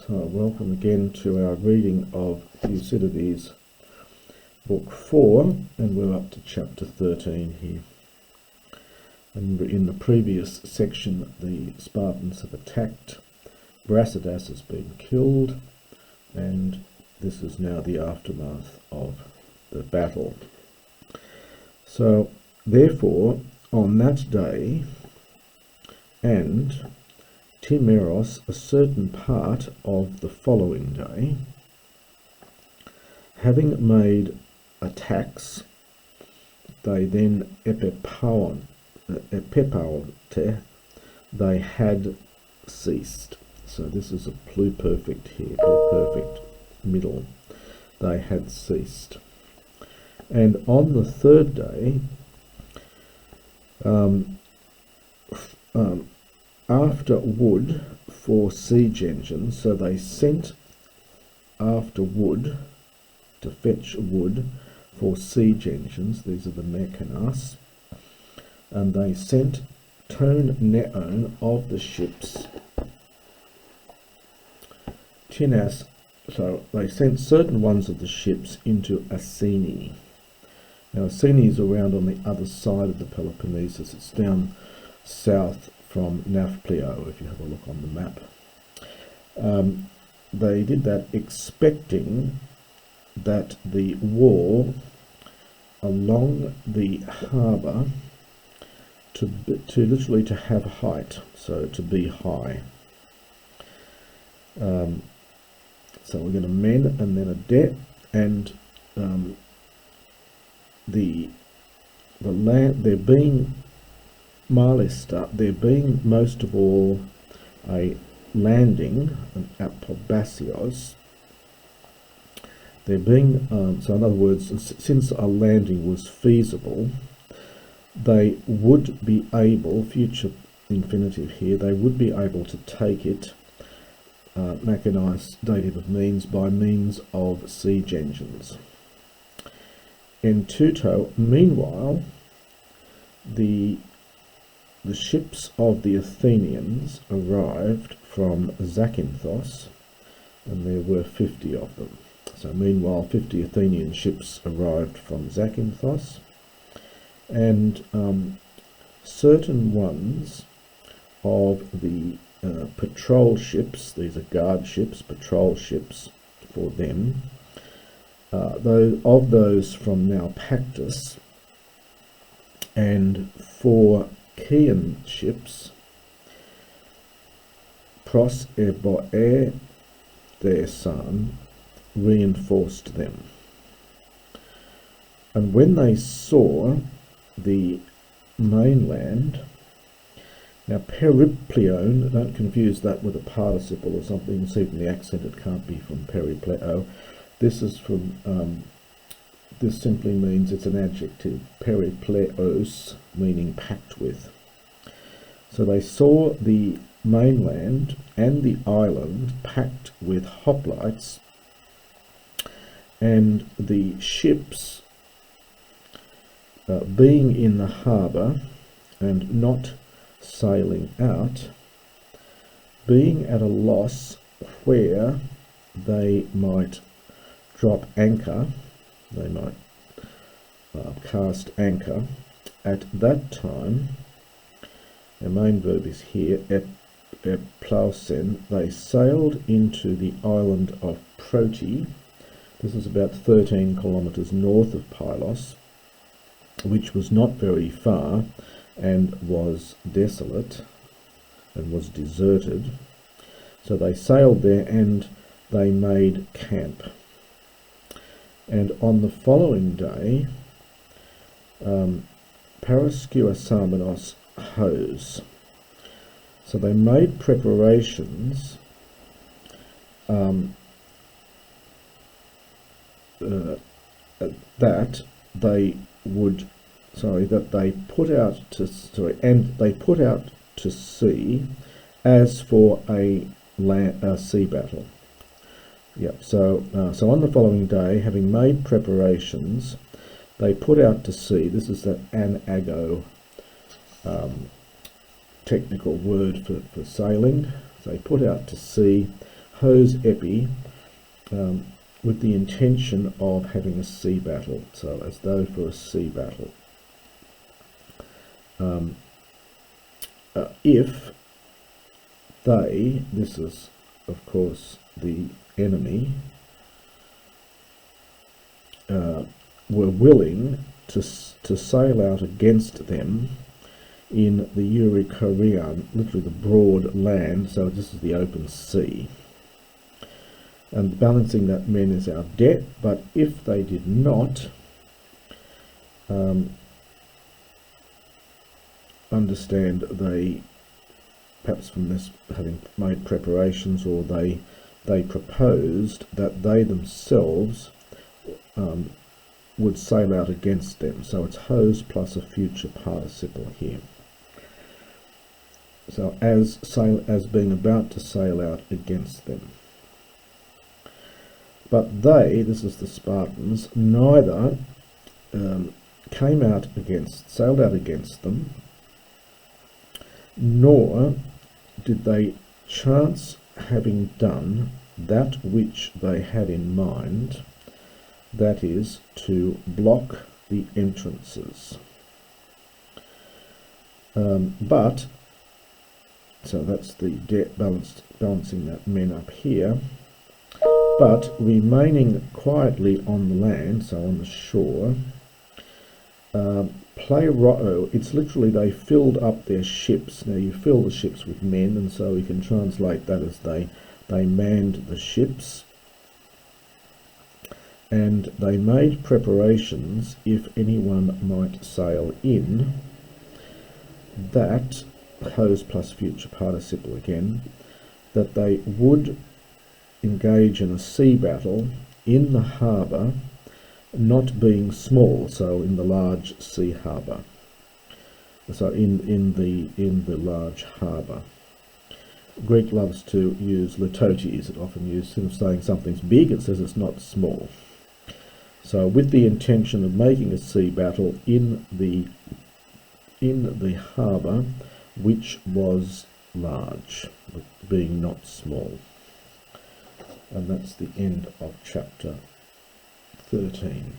So welcome again to our reading of Thucydides, book 4, and we're up to chapter 13 here. And in the previous section, the Spartans have attacked, Thucydides has been killed, and this is now the aftermath of the battle. So, therefore, on that day, and Timeros, a certain part of the following day, having made attacks, they then epipaute, they had ceased. So this is a pluperfect here, pluperfect middle. They had ceased. And on the third day, after wood for siege engines, so they sent after wood to fetch wood for siege engines. These are the mechanas, and they sent tone neon of the ships tinas. So they sent certain ones of the ships into Asini. Now Asini is around on the other side of the Peloponnesus. It's down south from Nafplio, if you have a look on the map. They did that expecting that the wall along the harbour to literally to have height, so to be high. So we're going to men and then a de, and the land, there being Malista, there being most of all a landing, an apobasios, there being, so in other words, since a landing was feasible, they would be able, future infinitive here, they would be able to take it, mechanized dative of means, by means of siege engines. In Tuto, meanwhile, the ships of the Athenians arrived from Zakynthos, and there were 50 of them. So meanwhile, 50 Athenian ships arrived from Zakynthos, and certain ones of the patrol ships, these are guard ships, patrol ships for them, those from Naupactus, and 4 Chian ships, pros eboe, their son, reinforced them. And when they saw the mainland, now periplion, don't confuse that with a participle or something. You can see from the accent it can't be from peripleo. This is from, this simply means it's an adjective, peripleos, meaning packed with. So they saw the mainland and the island packed with hoplites, and the ships being in the harbour and not sailing out, being at a loss where they might drop anchor, they might cast anchor. At that time, the main verb is here, eplausen, they sailed into the island of Prote. This is about 13 kilometres north of Pylos, which was not very far and was desolate and was deserted. So they sailed there and they made camp. And on the following day, Parascua Samenos hose. So they made preparations that they would, that they put out to, they put out to sea as for a sea battle. Yep. So on the following day, having made preparations, they put out to sea. This is that anago technical word for sailing. So they put out to sea hos epi, with the intention of having a sea battle, so as though for a sea battle. If they, this is of course the enemy, were willing to sail out against them in the Eurikorean, literally the broad land, so this is the open sea. And balancing that men is our debt, but if they did not understand, they, perhaps from this having made preparations, or they proposed that they themselves would sail out against them. So it's hos plus a future participle here. So as being about to sail out against them. But they, this is the Spartans, neither sailed out against them, nor did they chance having done that which they had in mind, that is, to block the entrances. But, so that's the debt balancing that men up here, but remaining quietly on the land, so on the shore, it's literally they filled up their ships. Now you fill the ships with men, and so we can translate that as they manned the ships, and they made preparations if anyone might sail in, that, hos plus future participle again, that they would engage in a sea battle in the harbour, not being small, so in the large sea harbour, so in the large harbour. Greek loves to use litotes. It often uses, instead of saying something's big, it says it's not small. So with the intention of making a sea battle in the harbour, which was large, being not small. And that's the end of chapter 13.